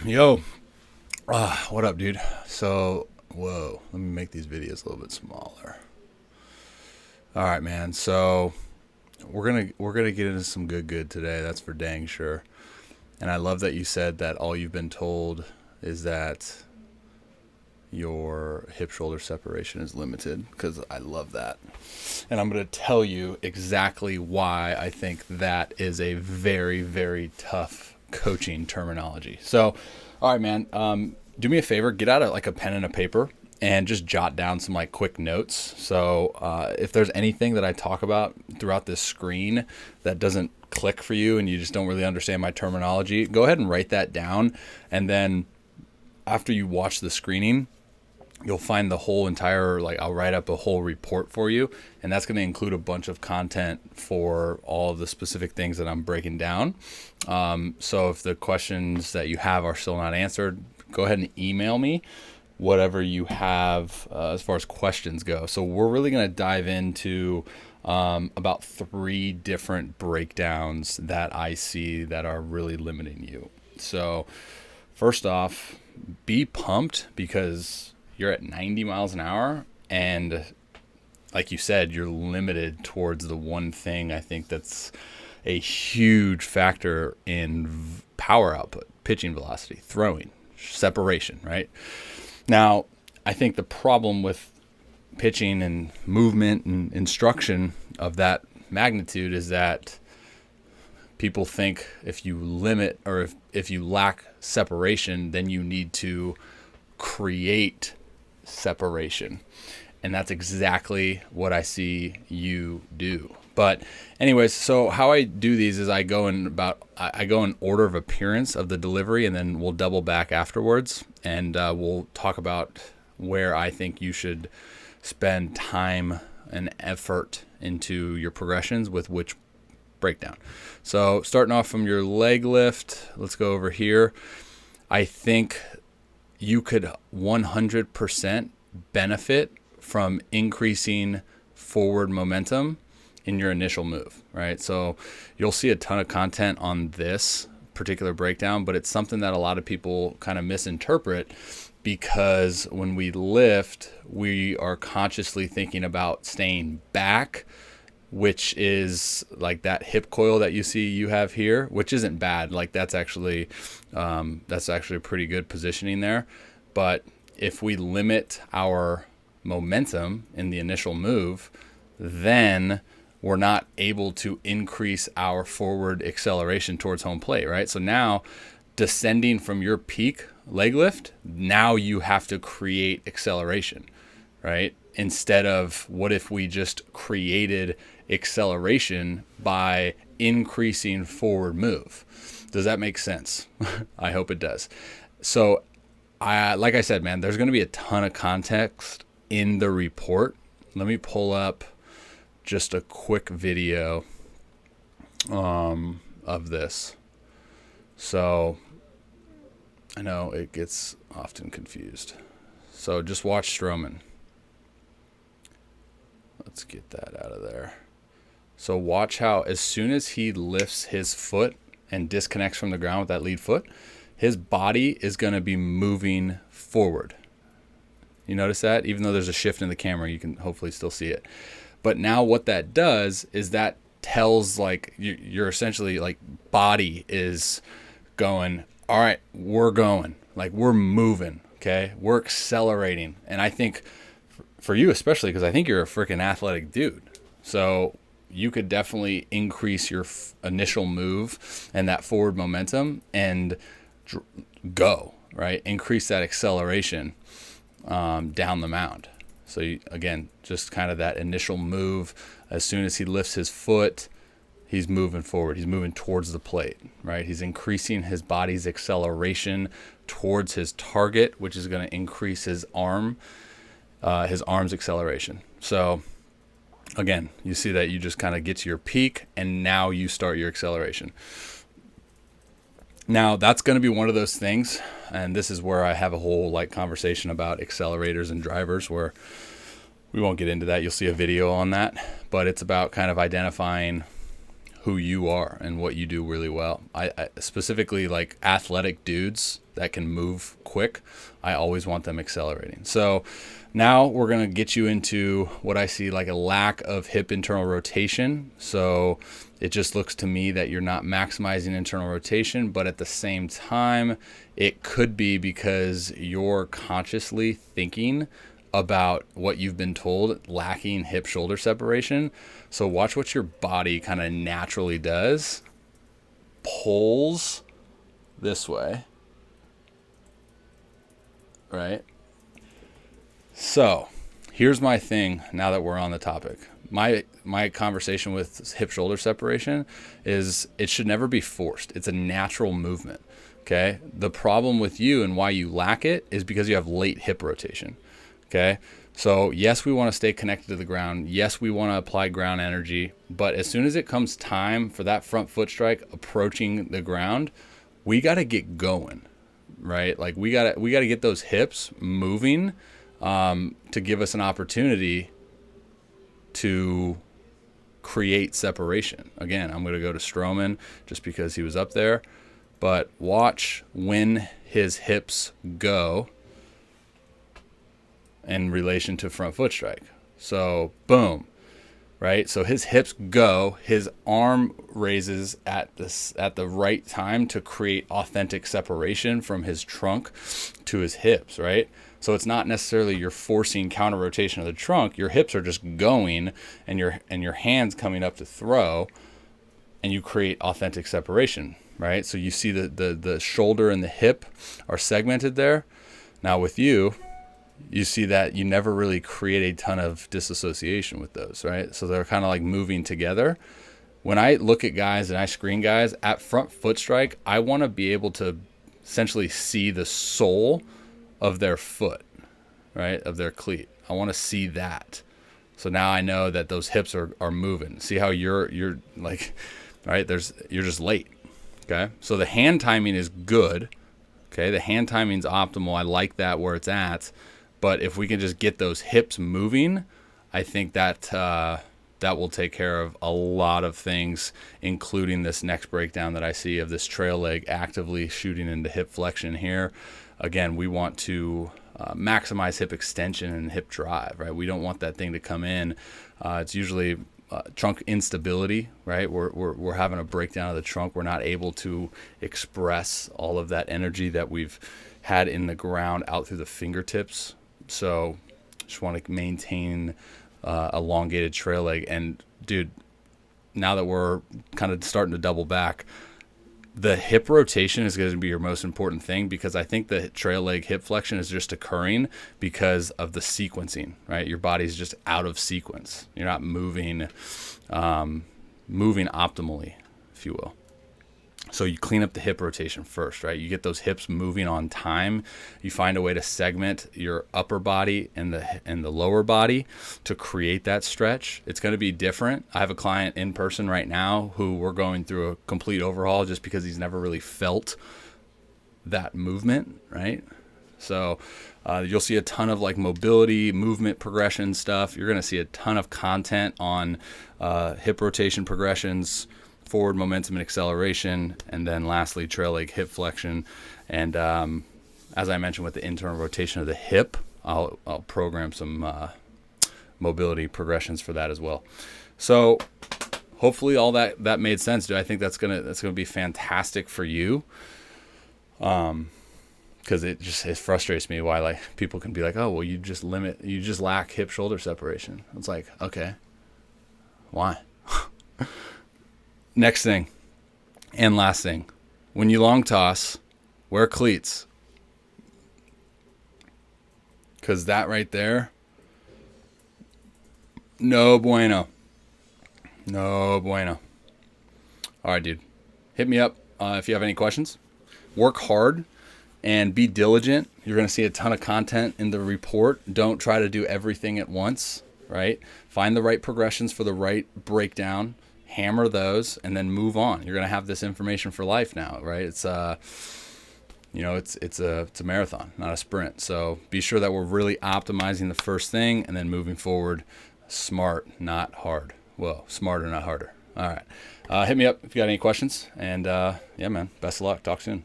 Yo, what up, dude? So, whoa, let me make these videos a little bit smaller. All right, man. So, we're gonna get into some good today. That's for dang sure. And I love that you said that all you've been told is that your hip shoulder separation is limited, because I love that. And I'm going to tell you exactly why I think that is a very tough coaching terminology. So, all right, man, do me a favor, get out like a pen and a paper and just jot down some like quick notes. So if there's anything that I talk about throughout this screen that doesn't click for you and you just don't really understand my terminology, go ahead and write that down. And then after you watch the screening, you'll find the whole entire, like, I'll write up a whole report for you, and that's going to include a bunch of content for all of the specific things that I'm breaking down. So if the questions that you have are still not answered, go ahead and email me whatever you have as far as questions go. So we're really going to dive into about 3 different breakdowns that I see that are really limiting you. So first off, be pumped because you're at 90 miles an hour, and like you said, you're limited towards the one thing I think that's a huge factor in power output: pitching velocity, throwing, separation, right? Now, I think the problem with pitching and movement and instruction of that magnitude is that people think if you limit, or if you lack separation, then you need to create separation. And that's exactly what I see you do. But anyways, so how I do these is I go in order of appearance of the delivery, and then we'll double back afterwards, and we'll talk about where I think you should spend time and effort into your progressions with which breakdown. So starting off from your leg lift, let's go over here. I think you could 100% benefit from increasing forward momentum in your initial move, right? So you'll see a ton of content on this particular breakdown, but it's something that a lot of people kind of misinterpret, because when we lift, we are consciously thinking about staying back, which is like that hip coil that you see you have here, which isn't bad. Like that's actually a pretty good positioning there. But if we limit our momentum in the initial move, then we're not able to increase our forward acceleration towards home plate, right? So now, descending from your peak leg lift, now you have to create acceleration, right? Instead of, what if we just created acceleration by increasing forward move? Does that make sense? I hope it does. So like I said, man, there's going to be a ton of context in the report. Let me pull up just a quick video of this. So I know it gets often confused. So just watch Stroman. Let's get that out of there. So watch how as soon as he lifts his foot and disconnects from the ground with that lead foot, his body is going to be moving forward. You notice that? Even though there's a shift in the camera, you can hopefully still see it. But now what that does is that tells, like, you're essentially, like, body is going, all right, we're going. Like, we're moving, okay? We're accelerating. And I think for you especially, because I think you're a freaking athletic dude. So you could definitely increase your initial move and that forward momentum and go, right? Increase that acceleration down the mound. So again, just kind of that initial move. As soon as he lifts his foot, he's moving forward. He's moving towards the plate, right? He's increasing his body's acceleration towards his target, which is going to increase his arm's acceleration. So again, you see that you just kind of get to your peak, and now you start your acceleration. Now, that's going to be one of those things, and this is where I have a whole conversation about accelerators and drivers, where we won't get into that. You'll see a video on that, but it's about kind of identifying who you are and what you do really well. I specifically like athletic dudes that can move quick. I always want them accelerating. So now we're going to get you into what I see like a lack of hip internal rotation. So it just looks to me that you're not maximizing internal rotation, but at the same time, it could be because you're consciously thinking about what you've been told, lacking hip shoulder separation. So watch what your body kind of naturally does. Pulls this way, right? So here's my thing now that we're on the topic. My conversation with hip shoulder separation is it should never be forced. It's a natural movement. Okay. The problem with you and why you lack it is because you have late hip rotation. Okay. So yes, we want to stay connected to the ground. Yes, we want to apply ground energy, but as soon as it comes time for that front foot strike approaching the ground, we got to get going, right? Like we got to get those hips moving, to give us an opportunity to create separation. Again, I'm going to go to Strowman just because he was up there, but watch when his hips go in relation to front foot strike. So boom, right? So his hips go, his arm raises at the right time to create authentic separation from his trunk to his hips, right? So it's not necessarily you're forcing counter rotation of the trunk. Your hips are just going, and your hands coming up to throw, and you create authentic separation, right? So you see the shoulder and the hip are segmented there. Now with you see that you never really create a ton of disassociation with those, right? So they're kind of like moving together. When I look at guys and I screen guys at front foot strike, I want to be able to essentially see the sole of their foot, right? Of their cleat. I want to see that. So now I know that those hips are moving. See how you're like, right? You're just late. Okay. So the hand timing is good. Okay. The hand timing's optimal. I like that where it's at. But if we can just get those hips moving, I think that that will take care of a lot of things, including this next breakdown that I see of this trail leg actively shooting into hip flexion here. Again, we want to maximize hip extension and hip drive, right? We don't want that thing to come in. It's usually trunk instability, right? We're having a breakdown of the trunk. We're not able to express all of that energy that we've had in the ground out through the fingertips. So just want to maintain elongated trail leg. And dude, now that we're kind of starting to double back, the hip rotation is going to be your most important thing, because I think the trail leg hip flexion is just occurring because of the sequencing, right? Your body's just out of sequence. You're not moving optimally, if you will. So you clean up the hip rotation first, right? You get those hips moving on time. You find a way to segment your upper body and the lower body to create that stretch. It's going to be different. I have a client in person right now who we're going through a complete overhaul just because he's never really felt that movement, right? So you'll see a ton of like mobility, movement progression stuff. You're going to see a ton of content on hip rotation progressions, forward momentum and acceleration, and then lastly trail leg hip flexion. And as I mentioned with the internal rotation of the hip, I'll program some mobility progressions for that as well. So hopefully all that made sense, dude. I think that's gonna be fantastic for you, because it frustrates me why like people can be like, oh well, you just lack hip shoulder separation. It's like, okay, why? Next thing and last thing, when you long toss, wear cleats, because that right there, no bueno. All right, dude, hit me up if you have any questions. Work hard and be diligent. You're going to see a ton of content in the report. Don't try to do everything at once, right? Find the right progressions for the right breakdown. Hammer those and then move on. You're going to have this information for life now, right? It's it's a marathon, not a sprint. So be sure that we're really optimizing the first thing and then moving forward smart, not hard. Well, smarter, not harder. All right. Hit me up if you got any questions. And yeah, man, best of luck. Talk soon.